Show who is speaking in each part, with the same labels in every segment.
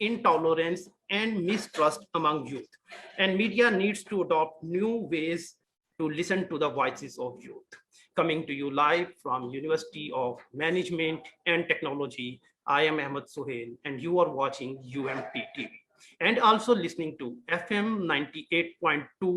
Speaker 1: intolerance and mistrust among youth, and media needs to adopt new ways to listen to the voices of youth. Coming to you live from University of Management and Technology, I am Ahmed Suhail and you are watching UMT TV, and also listening to FM 98.2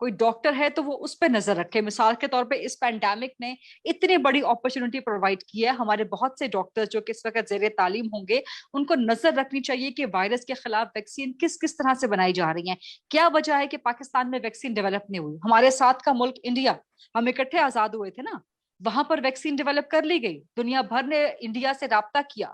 Speaker 2: کوئی doctor ہے تو وہ اس پہ نظر رکھے. مثال کے طور پہ اس پینڈیمک نے اتنی بڑی اپرچونٹی پرووائڈ کی ہے. ہمارے بہت سے ڈاکٹر جو کہ اس وقت زیر تعلیم ہوں گے, ان کو نظر رکھنی چاہیے کہ وائرس کے خلاف ویکسین کس کس طرح سے بنائی جا رہی ہیں. کیا وجہ ہے کہ پاکستان میں ویکسین ڈیولپ نہیں ہوئی؟ ہمارے ساتھ کا ملک انڈیا, ہم اکٹھے آزاد ہوئے تھے نا, وہاں پر ویکسین ڈیولپ کر لی گئی. دنیا بھر نے انڈیا سے رابطہ کیا,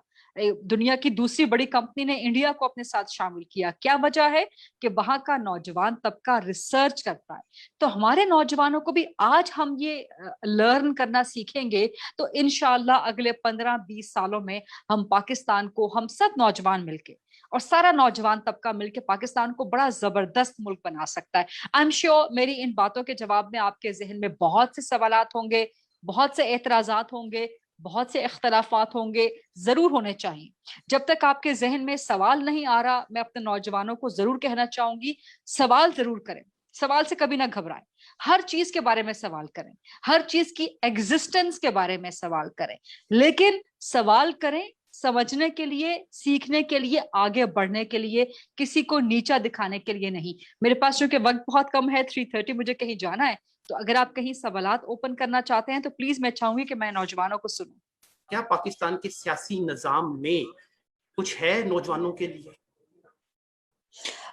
Speaker 2: دنیا کی دوسری بڑی کمپنی نے انڈیا کو اپنے ساتھ شامل کیا. کیا وجہ ہے کہ وہاں کا نوجوان طبقہ ریسرچ کرتا ہے. تو ہمارے نوجوانوں کو بھی آج ہم یہ لرن کرنا سیکھیں گے تو انشاءاللہ اگلے 15-20 سالوں میں ہم پاکستان کو, ہم سب نوجوان مل کے اور سارا نوجوان طبقہ مل کے پاکستان کو بڑا زبردست ملک بنا سکتا ہے. آئی ایم شیور میری ان باتوں کے جواب میں آپ کے ذہن میں بہت سے سوالات ہوں گے, بہت سے اعتراضات ہوں گے, بہت سے اختلافات ہوں گے, ضرور ہونے چاہیے. جب تک آپ کے ذہن میں سوال نہیں آ رہا, میں اپنے نوجوانوں کو ضرور کہنا چاہوں گی, سوال ضرور کریں, سوال سے کبھی نہ گھبرائیں. ہر چیز کے بارے میں سوال کریں, ہر چیز کی ایگزسٹنس کے بارے میں سوال کریں, لیکن سوال کریں سمجھنے کے لیے, سیکھنے کے لیے, آگے بڑھنے کے لیے, کسی کو نیچا دکھانے کے لیے نہیں. میرے پاس چونکہ وقت بہت کم ہے, 3:30 مجھے کہیں جانا ہے, تو اگر آپ کہیں سوالات اوپن کرنا چاہتے ہیں تو پلیز میں چاہوں گی کہ میں نوجوانوں کو سنوں.
Speaker 1: کیا پاکستان کے سیاسی نظام میں کچھ ہے نوجوانوں کے لیے؟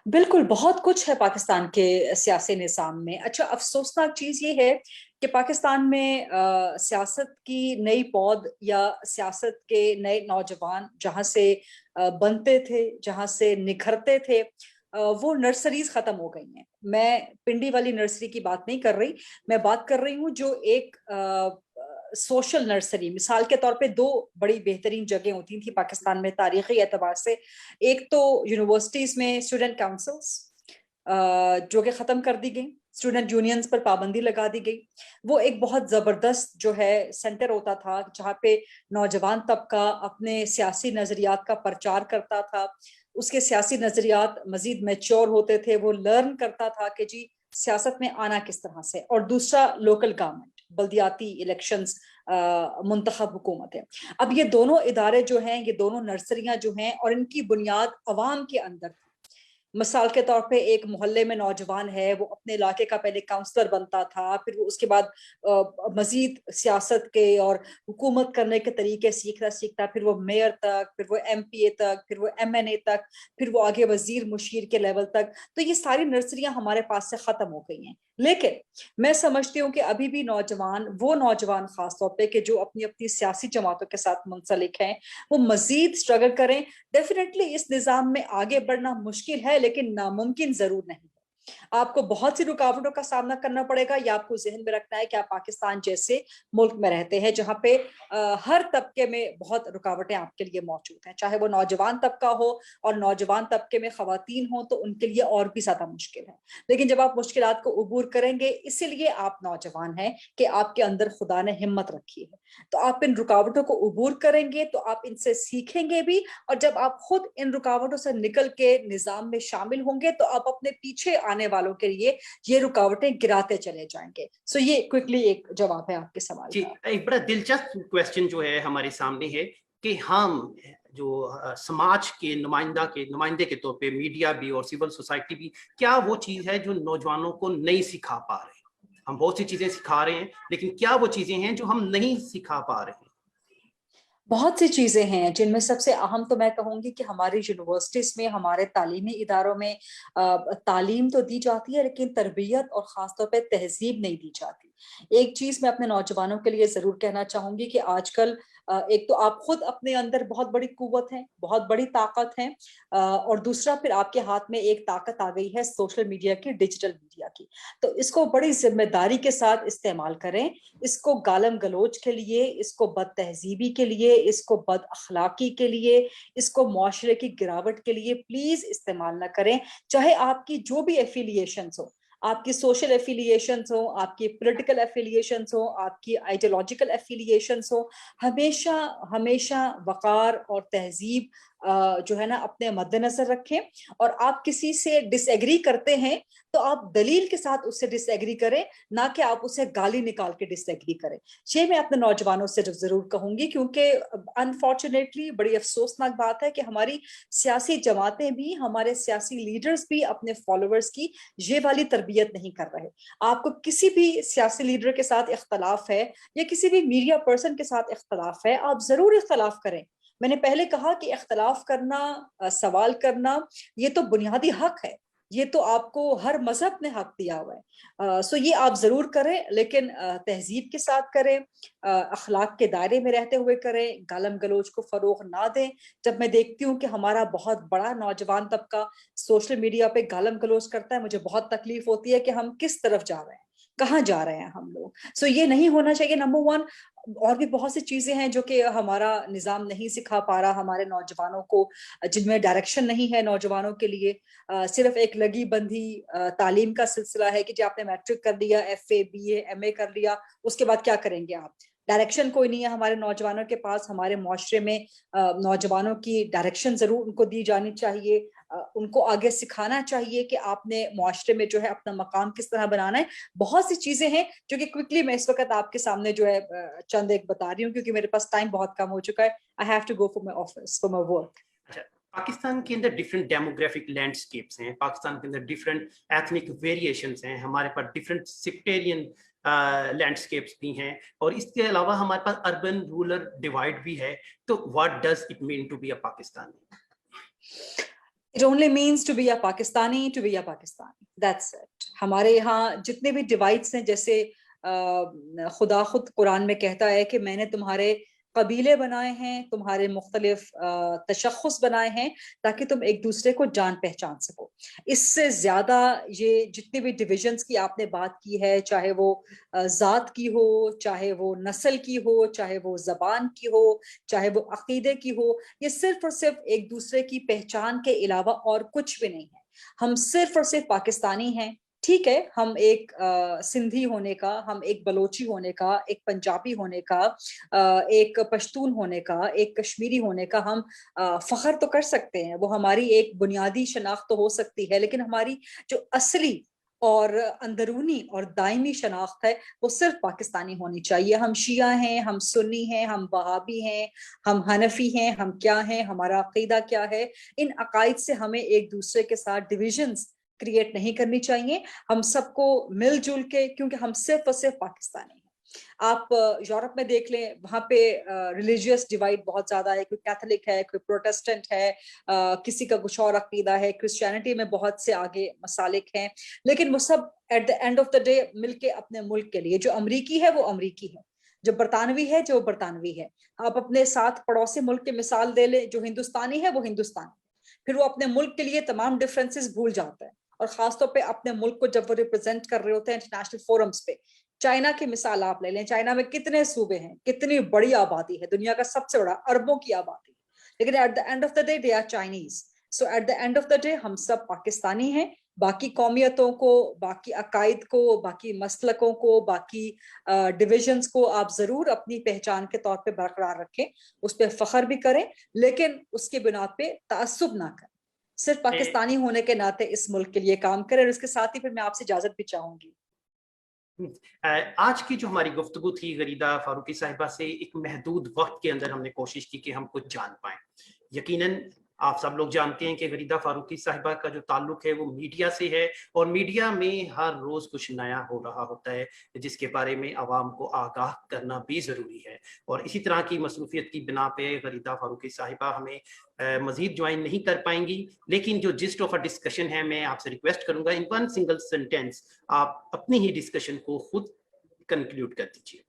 Speaker 2: بالکل بہت کچھ ہے پاکستان کے سیاسی نظام میں. اچھا, افسوسناک چیز یہ ہے کہ پاکستان میں سیاست کی نئی پود یا سیاست کے نئے نوجوان جہاں سے بنتے تھے, جہاں سے نکھرتے تھے, وہ نرسریز ختم ہو گئی ہیں. میں پنڈی والی نرسری کی بات نہیں کر رہی, میں بات کر رہی ہوں جو ایک سوشل نرسری. مثال کے طور پہ 2 بڑی بہترین جگہیں ہوتی تھی پاکستان میں تاریخی اعتبار سے. ایک تو یونیورسٹیز میں اسٹوڈنٹ کاؤنسلز جو کہ ختم کر دی گئی, اسٹوڈنٹ یونینز پر پابندی لگا دی گئی. وہ ایک بہت زبردست جو ہے سینٹر ہوتا تھا جہاں پہ نوجوان طبقہ اپنے سیاسی نظریات کا پرچار کرتا تھا, اس کے سیاسی نظریات مزید میچور ہوتے تھے, وہ لرن کرتا تھا کہ جی سیاست میں آنا کس طرح سے. اور دوسرا لوکل گورنمنٹ, بلدیاتی الیکشنز, منتخب حکومت ہے. اب یہ دونوں ادارے جو ہیں, یہ دونوں نرسریاں جو ہیں, اور ان کی بنیاد عوام کے اندر تھی. مثال کے طور پہ ایک محلے میں نوجوان ہے, وہ اپنے علاقے کا پہلے کاؤنسلر بنتا تھا, پھر وہ اس کے بعد مزید سیاست کے اور حکومت کرنے کے طریقے سیکھتا, پھر وہ میئر تک, پھر وہ ایم پی اے تک, پھر وہ ایم این اے تک, پھر وہ آگے وزیر مشیر کے لیول تک. تو یہ ساری نرسریاں ہمارے پاس سے ختم ہو گئی ہیں. لیکن میں سمجھتی ہوں کہ ابھی بھی نوجوان, وہ نوجوان خاص طور پہ کہ جو اپنی اپنی سیاسی جماعتوں کے ساتھ منسلک ہیں, وہ مزید اسٹرگل کریں. ڈیفینیٹلی اس نظام میں آگے بڑھنا مشکل ہے لیکن ناممکن ضرور نہیں. آپ کو بہت سی رکاوٹوں کا سامنا کرنا پڑے گا, یا آپ کو ذہن میں رکھنا ہے کہ آپ پاکستان جیسے ملک میں رہتے ہیں جہاں پہ ہر طبقے میں بہت رکاوٹیں آپ کے لیے موجود ہیں, چاہے وہ نوجوان طبقہ ہو, اور نوجوان طبقے میں خواتین ہوں تو ان کے لیے اور بھی زیادہ مشکل ہے. لیکن جب آپ مشکلات کو عبور کریں گے, اسی لیے آپ نوجوان ہیں کہ آپ کے اندر خدا نے ہمت رکھی ہے, تو آپ ان رکاوٹوں کو عبور کریں گے تو آپ ان سے سیکھیں گے بھی, اور جب آپ خود ان رکاوٹوں سے نکل کے نظام میں شامل ہوں گے تو آپ اپنے پیچھے آنے والوں کے لیے یہ رکاوٹیں گراتے چلے جائیں گے. سو یہ کوئکلی ایک جواب ہے آپ کے سوال
Speaker 1: جی,
Speaker 2: کا.
Speaker 1: ایک بڑا دلچسپ کویسچن جو ہے ہمارے سامنے ہے کہ ہم جو سماج کے نمائندے کے طور پہ میڈیا بھی اور سول سوسائٹی بھی, کیا وہ چیز ہے جو نوجوانوں کو نہیں سکھا پا رہے ہیں؟ ہم بہت سی چیزیں سکھا رہے ہیں, لیکن کیا وہ چیزیں ہیں جو ہم نہیں سکھا پا رہے ہیں؟
Speaker 2: بہت سی چیزیں ہیں جن میں سب سے اہم تو میں کہوں گی کہ ہماری یونیورسٹیز میں, ہمارے تعلیمی اداروں میں تعلیم تو دی جاتی ہے لیکن تربیت اور خاص طور پہ تہذیب نہیں دی جاتی. ایک چیز میں اپنے نوجوانوں کے لیے ضرور کہنا چاہوں گی کہ آج کل ایک تو آپ خود اپنے اندر بہت بڑی قوت ہیں, بہت بڑی طاقت ہیں, اور دوسرا پھر آپ کے ہاتھ میں ایک طاقت آ گئی ہے سوشل میڈیا کی, ڈیجیٹل میڈیا کی. تو اس کو بڑی ذمہ داری کے ساتھ استعمال کریں. اس کو گالم گلوچ کے لیے, اس کو بد تہذیبی کے لیے, اس کو بد اخلاقی کے لیے, اس کو معاشرے کی گراوٹ کے لیے پلیز استعمال نہ کریں. چاہے آپ کی جو بھی ایفیلیشنز ہو, آپ کی سوشل ایفیلیشنز ہوں, آپ کی پولیٹیکل ایفیلیشنز ہوں, آپ کی آئیڈیولوجیکل ایفیلیشنز ہوں, ہمیشہ ہمیشہ وقار اور تہذیب جو ہے نا اپنے مد نظر رکھیں, اور آپ کسی سے ڈس ایگری کرتے ہیں تو آپ دلیل کے ساتھ اس سے ڈس ایگری کریں, نہ کہ آپ اسے گالی نکال کے ڈس ایگری کریں. یہ میں اپنے نوجوانوں سے ضرور کہوں گی, کیونکہ انفارچونیٹلی بڑی افسوسناک بات ہے کہ ہماری سیاسی جماعتیں بھی, ہمارے سیاسی لیڈرز بھی اپنے فالوورز کی یہ والی تربیت نہیں کر رہے. آپ کو کسی بھی سیاسی لیڈر کے ساتھ اختلاف ہے یا کسی بھی میڈیا پرسن کے ساتھ اختلاف ہے, آپ ضرور اختلاف کریں. میں نے پہلے کہا کہ اختلاف کرنا, سوال کرنا, یہ تو بنیادی حق ہے, یہ تو آپ کو ہر مذہب نے حق دیا ہوا ہے. سو یہ آپ ضرور کریں, لیکن تہذیب کے ساتھ کریں, اخلاق کے دائرے میں رہتے ہوئے کریں, گالم گلوچ کو فروغ نہ دیں. جب میں دیکھتی ہوں کہ ہمارا بہت بڑا نوجوان طبقہ سوشل میڈیا پہ گالم گلوچ کرتا ہے, مجھے بہت تکلیف ہوتی ہے کہ ہم کس طرف جا رہے ہیں, کہاں جا رہے ہیں ہم لوگ. سو یہ نہیں ہونا چاہیے, نمبر ون. اور بھی بہت سی چیزیں ہیں جو کہ ہمارا نظام نہیں سکھا پا رہا ہمارے نوجوانوں کو, جن میں ڈائریکشن نہیں ہے نوجوانوں کے لیے. صرف ایک لگی بندھی تعلیم کا سلسلہ ہے کہ جی آپ نے میٹرک کر لیا, F A B A M A کر لیا, اس کے بعد کیا کریں گے آپ. ڈائریکشن کوئی نہیں ہے ہمارے نوجوانوں کے پاس. ہمارے معاشرے میں نوجوانوں کی ڈائریکشن ضرور ان کو دی جانی چاہیے, ان کو آگے سکھانا چاہیے کہ آپ نے معاشرے میں جو ہے اپنا مقام کس طرح بنانا ہے. بہت سی چیزیں ہیں جو کہ کوئکلی میں اس وقت آپ کے سامنے جو ہے چند ایک بتا رہی ہوں, کیونکہ میرے پاس ٹائم بہت کم ہو چکا ہے. I have to go for my office, for my work.
Speaker 1: Pakistan کے اندر ڈفرینٹ ڈیموگرافک لینڈسکیپس ہیں, پاکستان کے اندر ڈفرینٹ ایتھنک ویریشنز ہیں, ہمارے پاس ڈفرینٹ سیکٹیرین لینڈسکیپس بھی ہیں, اور اس کے علاوہ ہمارے پاس اربن رورل ڈیوائڈ بھی ہے. تو what does it mean to be a Pakistani?
Speaker 2: It only means to be a Pakistani, to be a Pakistani. That's it. ہمارے یہاں جتنے بھی ڈیوائڈس ہیں, جیسے خدا خود قرآن میں کہتا ہے کہ میں نے تمہارے قبیلے بنائے ہیں, تمہارے مختلف تشخص بنائے ہیں تاکہ تم ایک دوسرے کو جان پہچان سکو. اس سے زیادہ یہ جتنے بھی ڈویژنز کی آپ نے بات کی ہے, چاہے وہ ذات کی ہو, چاہے وہ نسل کی ہو, چاہے وہ زبان کی ہو, چاہے وہ عقیدے کی ہو, یہ صرف اور صرف ایک دوسرے کی پہچان کے علاوہ اور کچھ بھی نہیں ہے. ہم صرف اور صرف پاکستانی ہیں. ٹھیک ہے, ہم ایک سندھی ہونے کا, ہم ایک بلوچی ہونے کا, ایک پنجابی ہونے کا, ایک پشتون ہونے کا, ایک کشمیری ہونے کا ہم فخر تو کر سکتے ہیں, وہ ہماری ایک بنیادی شناخت تو ہو سکتی ہے, لیکن ہماری جو اصلی اور اندرونی اور دائمی شناخت ہے وہ صرف پاکستانی ہونی چاہیے. ہم شیعہ ہیں, ہم سنی ہیں, ہم وہابی ہیں, ہم حنفی ہیں, ہم کیا ہیں, ہمارا عقیدہ کیا ہے, ان عقائد سے ہمیں ایک دوسرے کے ساتھ ڈویژنز کریٹ نہیں کرنی چاہیے. ہم سب کو مل جل کے, کیونکہ ہم صرف اور صرف پاکستانی ہیں. آپ یورپ میں دیکھ لیں, وہاں پہ ریلیجیس ڈیوائڈ بہت زیادہ ہے, کوئی کیتھولک ہے, کوئی پروٹیسٹنٹ ہے, کسی کا کچھ اور عقیدہ ہے, کرسچینٹی میں بہت سے آگے مسالک ہیں, لیکن وہ سب at the end of the day مل کے اپنے ملک کے لیے, جو امریکی ہے وہ امریکی ہے, جو برطانوی ہے جو برطانوی ہے. آپ اپنے ساتھ پڑوسی ملک کی مثال دے لیں, جو ہندوستانی ہے وہ ہندوستانی, پھر وہ اپنے ملک کے لیے تمام ڈفرینسز بھول جاتا ہے, اور خاص طور پہ اپنے ملک کو جب وہ ریپرزینٹ کر رہے ہوتے ہیں انٹرنیشنل فورمز پہ. چائنا کی مثال آپ لے لیں, چائنا میں کتنے صوبے ہیں, کتنی بڑی آبادی ہے, دنیا کا سب سے بڑا, اربوں کی آبادی, لیکن at the end of the day they are Chinese. So at the end of the day ہم سب پاکستانی ہیں. باقی قومیتوں کو, باقی عقائد کو, باقی مسلکوں کو, باقی ڈویژنز کو آپ ضرور اپنی پہچان کے طور پہ برقرار رکھیں, اس پہ فخر بھی کریں, لیکن اس کے بنا پہ تعصب نہ کریں. صرف پاکستانی ہونے کے ناطے اس ملک کے لیے کام کریں. اور اس کے ساتھ ہی پھر میں آپ سے اجازت بھی چاہوں گی.
Speaker 1: آج کی جو ہماری گفتگو تھی غریدہ فاروقی صاحبہ سے, ایک محدود وقت کے اندر ہم نے کوشش کی کہ ہم کچھ جان پائیں. یقیناً آپ سب لوگ جانتے ہیں کہ غریدہ فاروقی صاحبہ کا جو تعلق ہے وہ میڈیا سے ہے, اور میڈیا میں ہر روز کچھ نیا ہو رہا ہوتا ہے جس کے بارے میں عوام کو آگاہ کرنا بھی ضروری ہے. اور اسی طرح کی مصروفیت کی بنا پہ غریدہ فاروقی صاحبہ ہمیں مزید جوائن نہیں کر پائیں گی, لیکن جو جسٹ آف اے ڈسکشن ہے, میں آپ سے ریکویسٹ کروں گا ان ون سنگل سینٹینس آپ اپنی ہی ڈسکشن کو خود کنکلیوڈ کر دیجیے.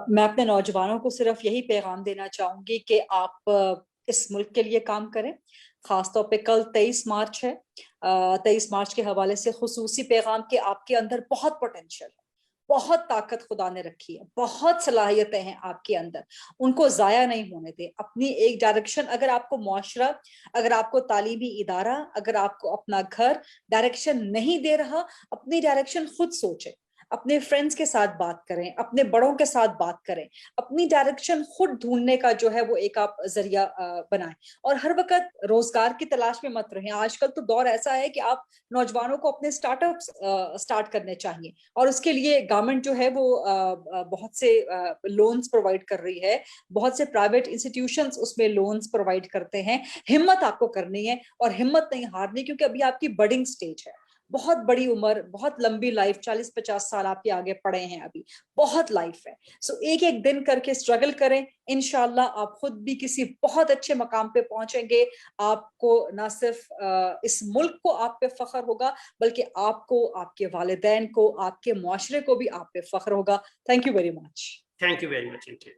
Speaker 2: میں اپنے نوجوانوں کو صرف یہی پیغام دینا چاہوں گی کہ آپ اس ملک کے لیے کام کریں. خاص طور پہ کل 23 مارچ ہے, 23 مارچ کے حوالے سے خصوصی پیغام کہ آپ کے اندر بہت پوٹینشیل ہے, بہت طاقت خدا نے رکھی ہے, بہت صلاحیتیں ہیں آپ کے اندر, ان کو ضائع نہیں ہونے دیں. اپنی ایک ڈائریکشن, اگر آپ کو معاشرہ, اگر آپ کو تعلیمی ادارہ, اگر آپ کو اپنا گھر ڈائریکشن نہیں دے رہا, اپنی ڈائریکشن خود سوچیں. اپنے فرینڈس کے ساتھ بات کریں, اپنے بڑوں کے ساتھ بات کریں, اپنی ڈائریکشن خود ڈھونڈنے کا جو ہے وہ ایک آپ ذریعہ بنائیں, اور ہر وقت روزگار کی تلاش میں مت رہیں. آج کل تو دور ایسا ہے کہ آپ نوجوانوں کو اپنے اسٹارٹ اپس اسٹارٹ کرنے چاہیے, اور اس کے لیے گورنمنٹ جو ہے وہ بہت سے لونز پرووائڈ کر رہی ہے, بہت سے پرائیویٹ انسٹیٹیوشنز اس میں لونز پرووائڈ کرتے ہیں. ہمت آپ کو کرنی ہے اور ہمت نہیں ہارنی, کیونکہ ابھی آپ کی بڈنگ سٹیج ہے, بہت بڑی عمر, بہت لمبی لائف, 40-50 سال آپ کے آگے پڑے ہیں, ابھی بہت لائف ہے. سو ایک ایک دن کر کے اسٹرگل کریں, انشاءاللہ آپ خود بھی کسی بہت اچھے مقام پہ پہنچیں گے. آپ کو نہ صرف اس ملک کو آپ پہ فخر ہوگا, بلکہ آپ کو, آپ کے والدین کو, آپ کے معاشرے کو بھی آپ پہ فخر ہوگا. Thank you very much.
Speaker 1: Thank you very much indeed.